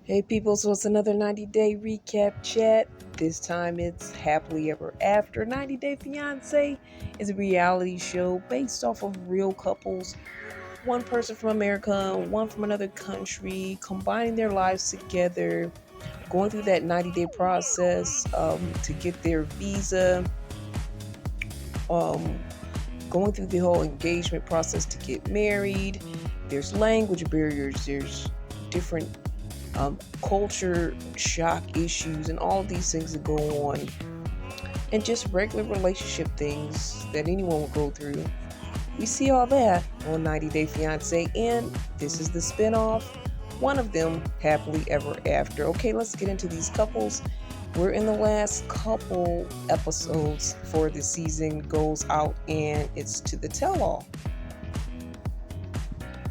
Hey people, so it's another 90-day recap chat. This time it's Happily Ever After. 90 Day Fiancé is a reality show based off of real couples, one person from America, one from another country, combining their lives together, going through that 90-day process to get their visa, um, going through the whole engagement process to get married. There's language barriers, there's different culture shock issues, and all of these things that go on, and just regular relationship things that anyone will go through. We see all that on 90 Day Fiancé, and this is the spinoff. One of them, Happily Ever After. Okay, let's get into these couples. We're in the last couple episodes for the season goes out, and it's to the tell all.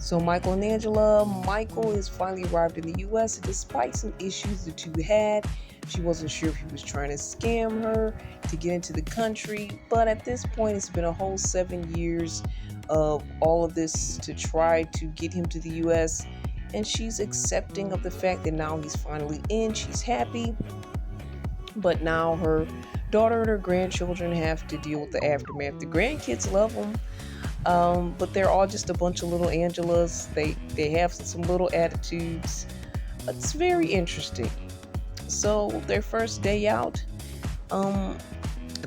So Michael and Angela, Michael has finally arrived in the US, and despite some issues the two had. She wasn't sure if he was trying to scam her to get into the country, but at this point it's been a whole 7 years of all of this to try to get him to the US, and she's accepting of the fact that now he's finally in. She's happy, but now her daughter and her grandchildren have to deal with the aftermath. The grandkids love him, but they're all just a bunch of little Angelas. They have some little attitudes. It's very interesting. So their first day out, um,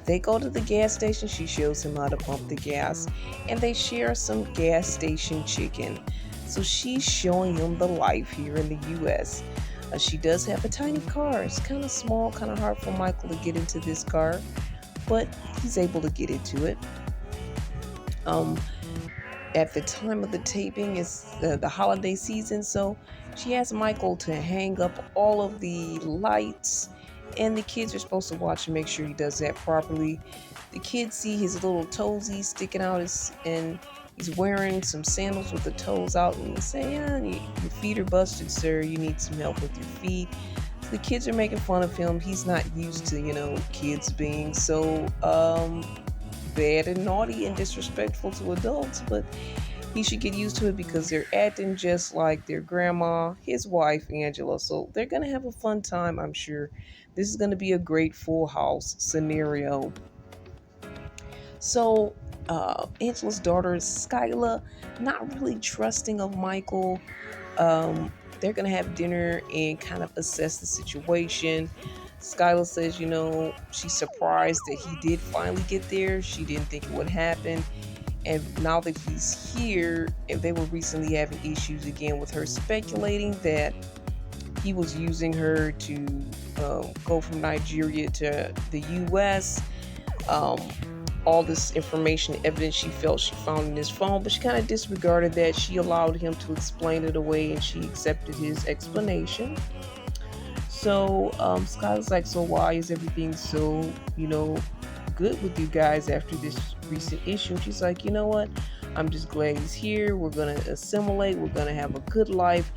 they go to the gas station. She shows him how to pump the gas, and they share some gas station chicken. So she's showing him the life here in the U.S. She does have a tiny car. It's kind of small, kind of hard for Michael to get into this car, but he's able to get into it. Um, at the time of the taping, it's the holiday season, so she asks Michael to hang up all of the lights, and the kids are supposed to watch and make sure he does that properly. The kids see his little toesies sticking out, and he's wearing some sandals with the toes out, and they say, "Yeah, your feet are busted, sir. You need some help with your feet." So the kids are making fun of him. He's not used to, kids being so bad and naughty and disrespectful to adults, but he should get used to it because they're acting just like their grandma, his wife, Angela. So they're going to have a fun time, I'm sure. This is going to be a great full house scenario. So, Angela's daughter, Skyla, not really trusting of Michael. They're going to have dinner and kind of assess the situation. Skyla says, she's surprised that he did finally get there. She didn't think it would happen. And now that he's here, and they were recently having issues again with her speculating that he was using her to go from Nigeria to the U.S. All this information, evidence she felt she found in his phone, but she kind of disregarded that. She allowed him to explain it away, and she accepted his explanation. So Skylar's like, so why is everything so, good with you guys after this recent issue? And she's like, you know what? I'm just glad he's here. We're going to assimilate. We're going to have a good life.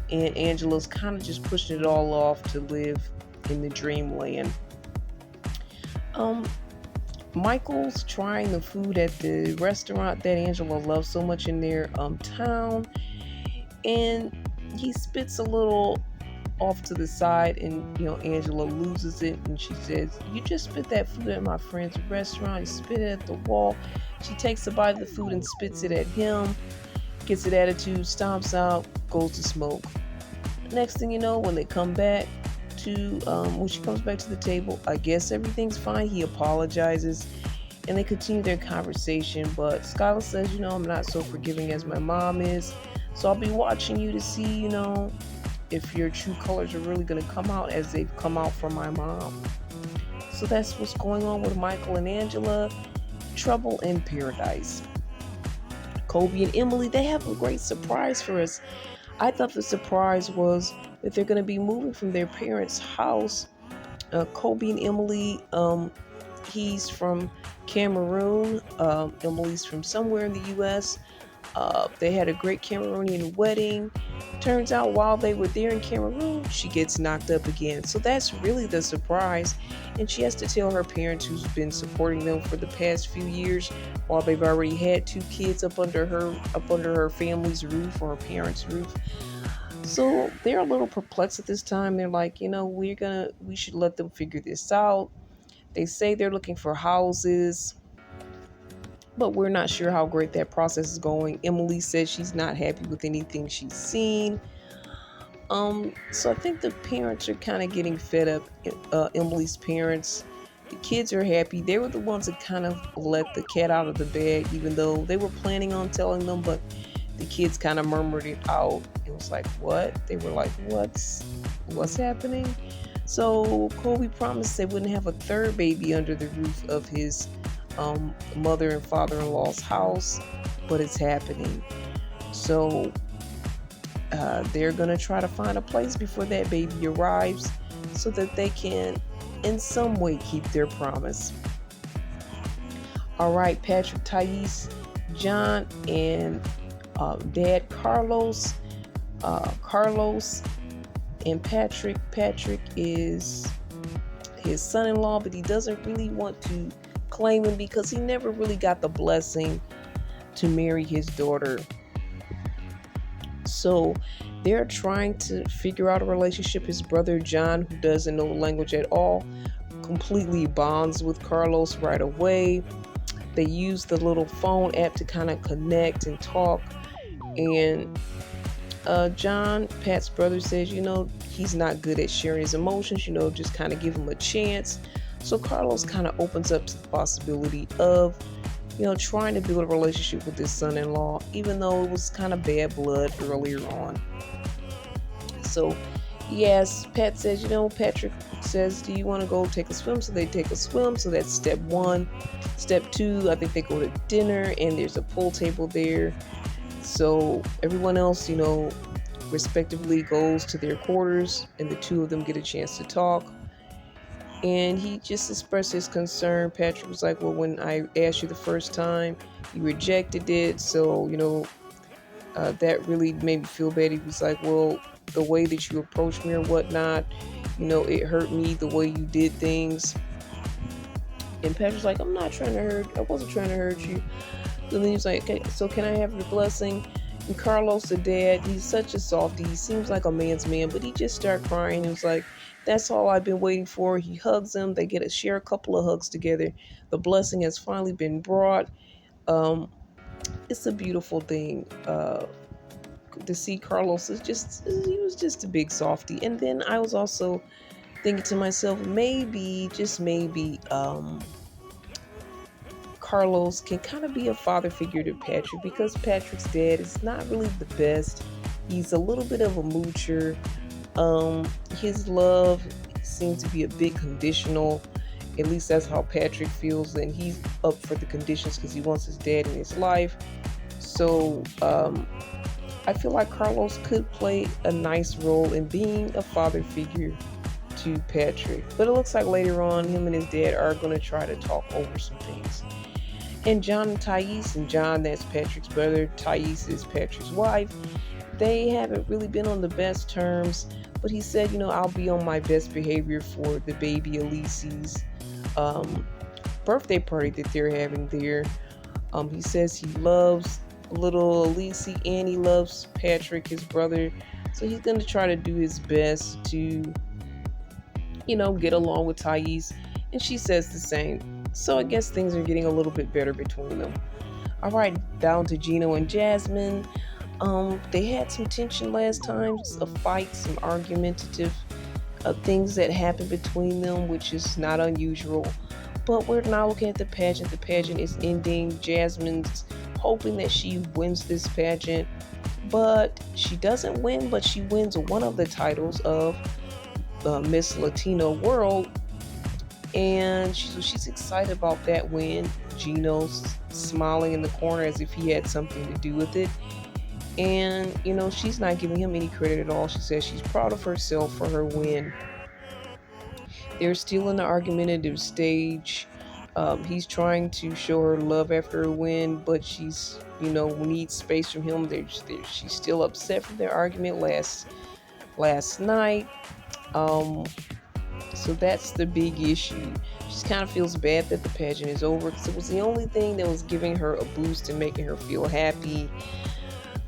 And Angela's kind of just pushing it all off to live in the dreamland. Michael's trying the food at the restaurant that Angela loves so much in their town. And he spits a little off to the side, and Angela loses it, and she says, "You just spit that food at my friend's restaurant. You spit it at the wall." She takes a bite of the food and spits it at him, gets an attitude, stomps out, goes to smoke. Next thing you know, when they come back to when she comes back to the table, I guess everything's fine. He apologizes, and they continue their conversation. But Skylar says, "I'm not so forgiving as my mom is, so I'll be watching you to see, if your true colors are really going to come out as they've come out for my mom." So that's what's going on with Michael and Angela. Trouble in paradise. Kobe and Emily, they have a great surprise for us. I thought the surprise was that they're going to be moving from their parents' house. Kobe and Emily, he's from Cameroon. Emily's from somewhere in the U.S. They had a great Cameroonian wedding. Turns out while they were there in Cameroon, she gets knocked up again. So that's really the surprise. And she has to tell her parents, who's been supporting them for the past few years, while they've already had two kids up under her family's roof, or her parents' roof. So they're a little perplexed at this time. They're like, we should let them figure this out. They say they're looking for houses, but we're not sure how great that process is going. Emily says she's not happy with anything she's seen. So I think the parents are kind of getting fed up. Emily's parents, the kids are happy. They were the ones that kind of let the cat out of the bag, even though they were planning on telling them, but the kids kind of murmured it out. It was like, what? They were like, what's happening? So Colby promised they wouldn't have a third baby under the roof of his mother and father-in-law's house, but it's happening. So they're going to try to find a place before that baby arrives so that they can in some way keep their promise. All right, Patrick, Thais, John, and Dad Carlos. Carlos and Patrick. Patrick is his son-in-law, but he doesn't really want to claim him because he never really got the blessing to marry his daughter. So they're trying to figure out a relationship. His brother John, who doesn't know the language at all, completely bonds with Carlos right away. They use the little phone app to kind of connect and talk. And John, Pat's brother, says, he's not good at sharing his emotions, just kind of give him a chance. So Carlos kind of opens up to the possibility of, trying to build a relationship with his son-in-law, even though it was kind of bad blood earlier on. So yes, Pat says, Patrick says, do you want to go take a swim? So they take a swim. So that's step one. Step two, I think they go to dinner and there's a pool table there. So everyone else, respectively goes to their quarters and the two of them get a chance to talk. And he just expressed his concern. Patrick was like, well, when I asked you the first time, you rejected it. So, that really made me feel bad. He was like, well, the way that you approached me or whatnot, it hurt me the way you did things. And Patrick's like, I wasn't trying to hurt you. So then he was like, okay, so can I have your blessing? And Carlos, the dad, he's such a softie. He seems like a man's man, but he just started crying. He was like, that's all I've been waiting for. He hugs him. They get to share a couple of hugs together. The blessing has finally been brought. It's a beautiful thing to see Carlos. He was just a big softie. And then I was also thinking to myself, maybe, just maybe, Carlos can kind of be a father figure to Patrick because Patrick's dad is not really the best. He's a little bit of a moocher. His love seems to be a bit conditional. At least that's how Patrick feels, and he's up for the conditions because he wants his dad in his life. So I feel like Carlos could play a nice role in being a father figure to Patrick. But it looks like later on, him and his dad are going to try to talk over some things. And John and Thais, and John, that's Patrick's brother, Thais is Patrick's wife, they haven't really been on the best terms. But he said, I'll be on my best behavior for the baby Elise's birthday party that they're having there. He says he loves little Elise and he loves Patrick, his brother. So he's going to try to do his best to, get along with Thais. And she says the same. So I guess things are getting a little bit better between them. All right, down to Gino and Jasmine. They had some tension last time, a fight, some argumentative things that happened between them, which is not unusual. But we're now looking at the pageant. The pageant is ending. Jasmine's hoping that she wins this pageant, but she doesn't win, but she wins one of the titles of Miss Latino World. And she's excited about that win. Gino's smiling in the corner as if he had something to do with it. And, she's not giving him any credit at all. She says she's proud of herself for her win. They're still in the argumentative stage. He's trying to show her love after her win, but she's, needs space from him. She's still upset from their argument last night. So that's the big issue. She kind of feels bad that the pageant is over because it was the only thing that was giving her a boost and making her feel happy.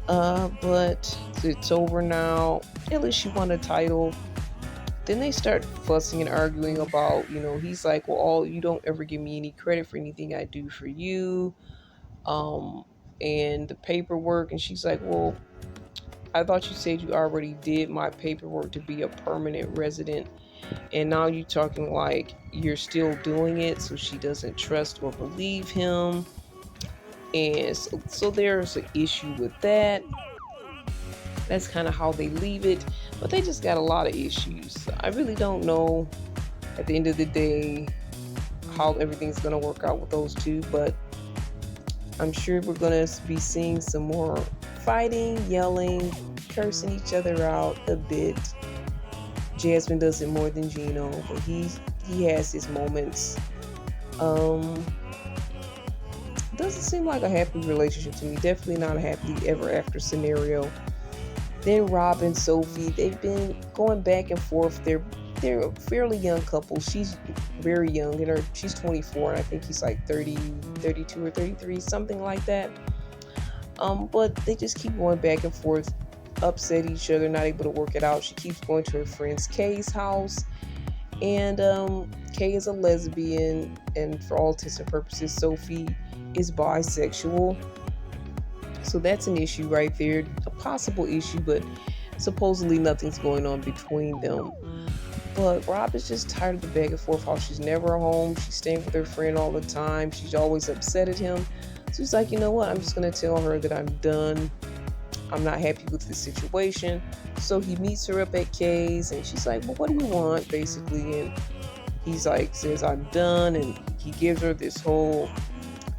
But it's over now. At least she won a title. Then they start fussing and arguing about, he's like, well, all you don't ever give me any credit for anything I do for you. Um, and the paperwork, and she's like, well, I thought you said you already did my paperwork to be a permanent resident, and now you're talking like you're still doing it, so she doesn't trust or believe him. And so there's an issue with that. That's kind of how they leave it, but they just got a lot of issues. I really don't know at the end of the day how everything's going to work out with those two, but I'm sure we're going to be seeing some more fighting, yelling, cursing each other out a bit. Jasmine does it more than Gino, but he has his moments. Um, doesn't seem like a happy relationship to me. Definitely not a happily ever after scenario. Then Rob and Sophie, they've been going back and forth. They're a fairly young couple. She's very young, and she's 24, and I think he's like 30, 32 or 33, something like that. But they just keep going back and forth, upset each other, not able to work it out. She keeps going to her friend's Kay's house, and Kay is a lesbian, and for all intents and purposes, Sophie is bisexual. So that's an issue right there, a possible issue, but supposedly nothing's going on between them. But Rob is just tired of the back and forth, how she's never home, she's staying with her friend all the time, she's always upset at him. So he's like, you know what, I'm just going to tell her that I'm done. I'm not happy with the situation. So he meets her up at Kay's, and she's like, well, what do you want, basically? And he's like, says, I'm done, and he gives her this whole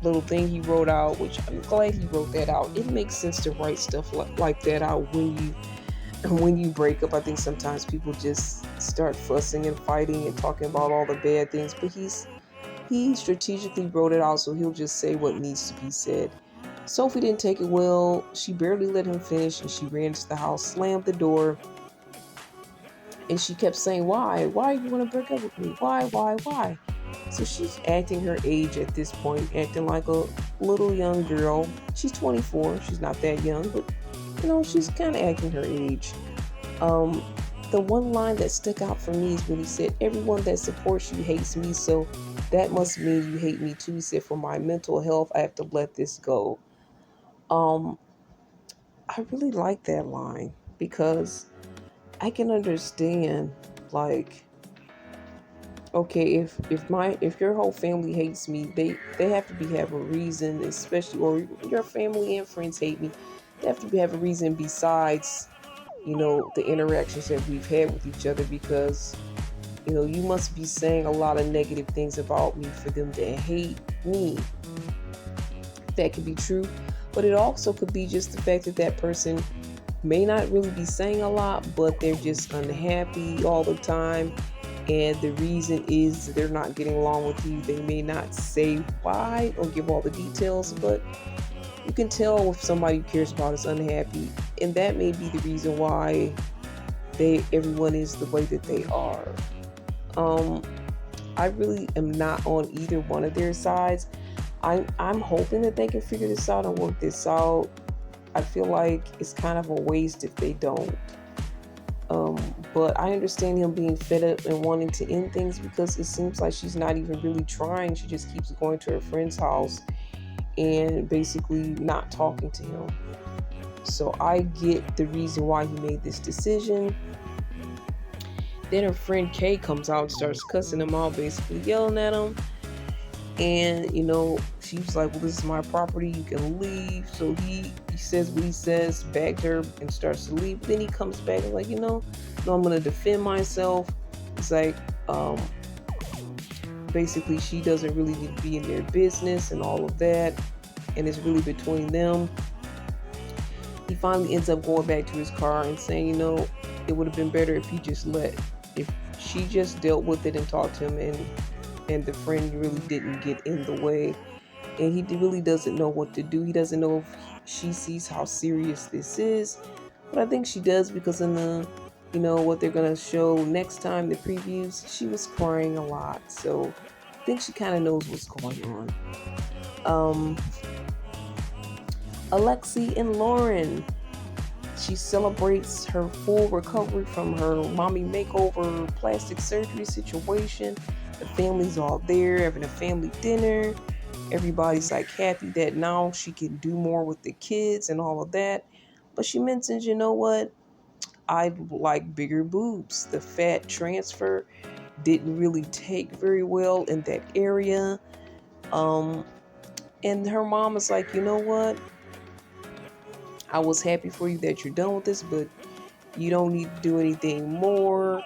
little thing he wrote out, which I'm glad he wrote that out. It makes sense to write stuff like that out when you break up. I think sometimes people just start fussing and fighting and talking about all the bad things, but he strategically wrote it out, so he'll just say what needs to be said. Sophie didn't take it well. She barely let him finish, and she ran into the house, slammed the door, and she kept saying, why you want to break up with me, why? So she's acting her age at this point, acting like a little young girl. She's 24. She's not that young, but she's kind of acting her age. The one line that stuck out for me is when he said, everyone that supports you hates me, so that must mean you hate me too. He said, for my mental health, I have to let this go. I really like that line because I can understand, like, okay, if your whole family hates me, they have to have a reason, especially, or your family and friends hate me, they have to have a reason besides the interactions that we've had with each other, because you must be saying a lot of negative things about me for them to hate me. That could be true, but it also could be just the fact that that person may not really be saying a lot, but they're just unhappy all the time, and the reason is they're not getting along with you. They may not say why or give all the details, but you can tell if somebody who cares about is unhappy, and that may be the reason why everyone is the way that they are. I really am not on either one of their sides. I'm hoping that they can figure this out and work this out. I feel like it's kind of a waste if they don't. But I understand him being fed up and wanting to end things, because it seems like she's not even really trying. She just keeps going to her friend's house and basically not talking to him. So I get the reason why he made this decision. Then her friend Kay comes out and starts cussing him out, basically yelling at him. And, she was like, well, this is my property, you can leave. So he says what he says, backed her and starts to leave. But then he comes back and like, no, I'm going to defend myself. It's like, basically she doesn't really need to be in their business and all of that. And it's really between them. He finally ends up going back to his car and saying, it would have been better if if she just dealt with it and talked to him, and the friend really didn't get in the way. And he really doesn't know what to do. He doesn't know if she sees how serious this is. But I think she does, because in the, what they're going to show next time, the previews, she was crying a lot. So I think she kind of knows what's going on. Alexi and Lauren. She celebrates her full recovery from her mommy makeover plastic surgery situation. The family's all there having a family dinner. Everybody's like happy that now she can do more with the kids and all of that. But she mentions, you know what? I like bigger boobs. The fat transfer didn't really take very well in that area. Um, and her mom is like, you know what? I was happy for you that you're done with this, but you don't need to do anything more.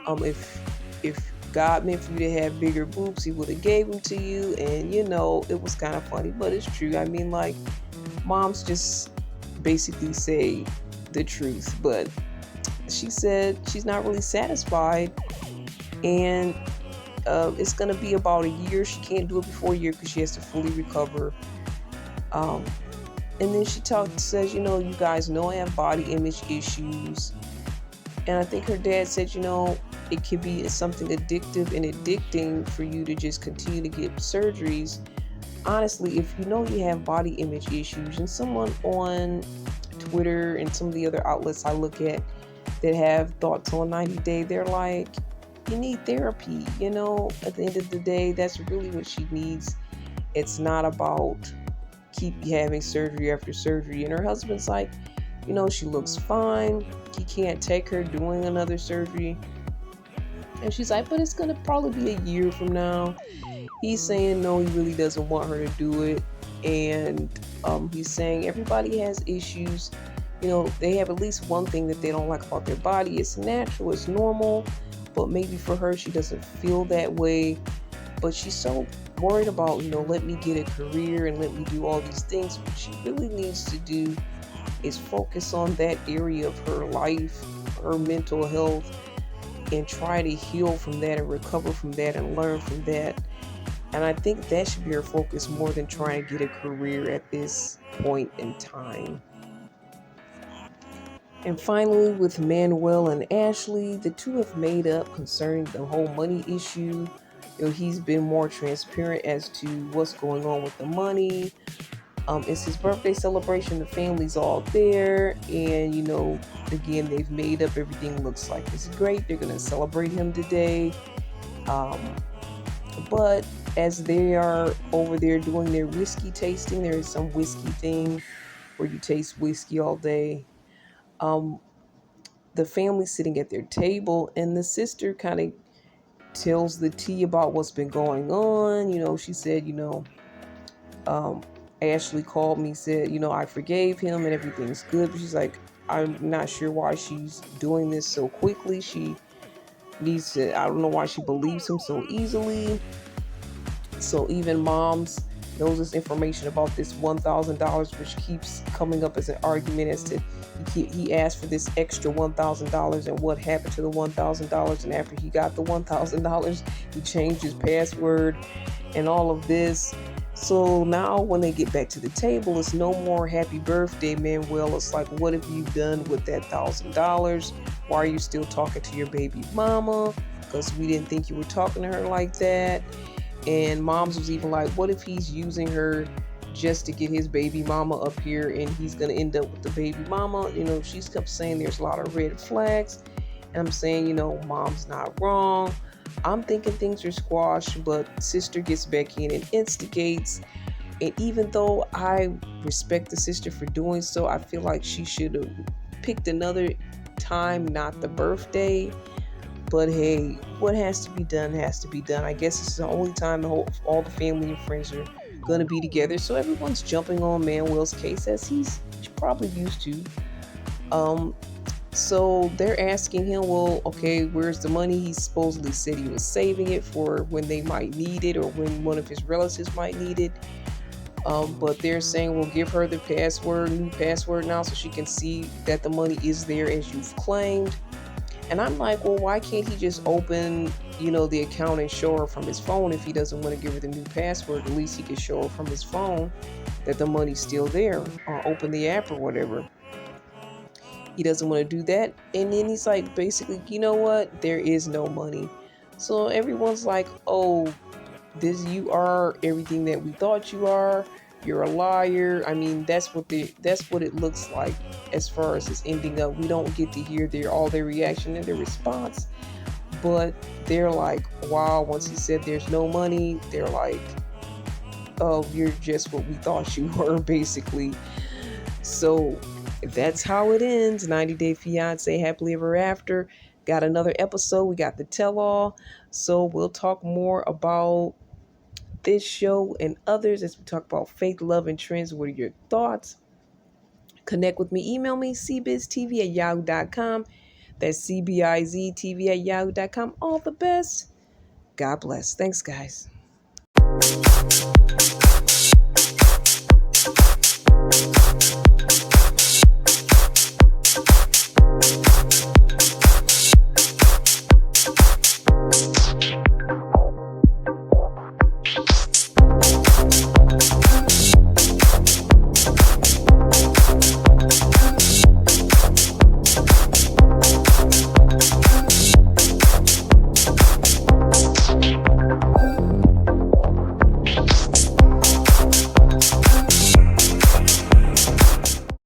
If God meant for you to have bigger boobs, He would have gave them to you. And it was kind of funny, but it's true. I mean, like, moms just basically say the truth. But she said she's not really satisfied, and it's gonna be about a year. She can't do it before a year because she has to fully recover. Um, and then she says, you guys know I have body image issues. And I think her dad said, it could be something addictive and addicting for you to just continue to get surgeries. Honestly, if you know you have body image issues, and someone on Twitter and some of the other outlets I look at that have thoughts on 90 Day, they're like, you need therapy. At the end of the day, that's really what she needs. It's not about keep having surgery after surgery. And her husband's like, she looks fine. He can't take her doing another surgery. And she's like, but it's going to probably be a year from now. He's saying no, he really doesn't want her to do it. And he's saying everybody has issues. They have at least one thing that they don't like about their body. It's natural, it's normal. But maybe for her, she doesn't feel that way. But she's so worried about, let me get a career and let me do all these things. What she really needs to do is focus on that area of her life, her mental health, and try to heal from that and recover from that and learn from that. And I think that should be her focus more than trying to get a career at this point in time. And finally, with Manuel and Ashley, the two have made up concerning the whole money issue. He's been more transparent as to what's going on with the money. It's his birthday celebration. The family's all there. And, again, they've made up everything looks like it's great. They're going to celebrate him today. But as they are over there doing their whiskey tasting, there is some whiskey thing where you taste whiskey all day. The family's sitting at their table, and the sister kind of tells the tea about what's been going on. She said, um, Ashley called me, said, I forgave him and everything's good. But she's like, I'm not sure why she's doing this so quickly. She needs to, I don't know why she believes him so easily. So even moms knows this information about this $1,000, which keeps coming up as an argument as to he asked for this extra $1,000 and what happened to the $1,000. And after he got the $1,000, he changed his password and all of this. So now when they get back to the table, it's no more happy birthday, Manuel. It's like, what have you done with that $1,000? Why are you still talking to your baby mama? Because we didn't think you were talking to her like that. And moms was even like, what if he's using her just to get his baby mama up here and he's going to end up with the baby mama? She's kept saying there's a lot of red flags. And I'm saying, mom's not wrong. I'm thinking things are squashed, but sister gets back in and instigates. And even though I respect the sister for doing so, I feel like she should have picked another time, not the birthday. But hey, what has to be done has to be done. I guess this is the only time all the family and friends are going to be together. So everyone's jumping on Manuel's case as he's probably used to. So they're asking him, well, okay, where's the money? He supposedly said he was saving it for when they might need it or when one of his relatives might need it. But they're saying, well, give her the new password now so she can see that the money is there as you've claimed. And I'm like, well, why can't he just open, the account and show her from his phone? If he doesn't want to give her the new password, at least he can show her from his phone that the money's still there, or open the app or whatever. He doesn't want to do that. And then he's like, basically, you know what? There is no money. So everyone's like, oh, you are everything that we thought you are. you're a liar. I mean, that's what it looks like as far as it's ending up. We don't get to hear their reaction and their response, but they're like, wow. Once he said there's no money, they're like, oh, you're just what we thought you were, basically. So that's how it ends. 90 Day Fiance, Happily Ever After. Got another episode. We got the tell all. So we'll talk more about this show and others as we talk about faith, love, and trends. What are your thoughts? Connect with me. Email me, cbiztv@yahoo.com. That's cbiztv@yahoo.com. All the best. God bless. Thanks, guys.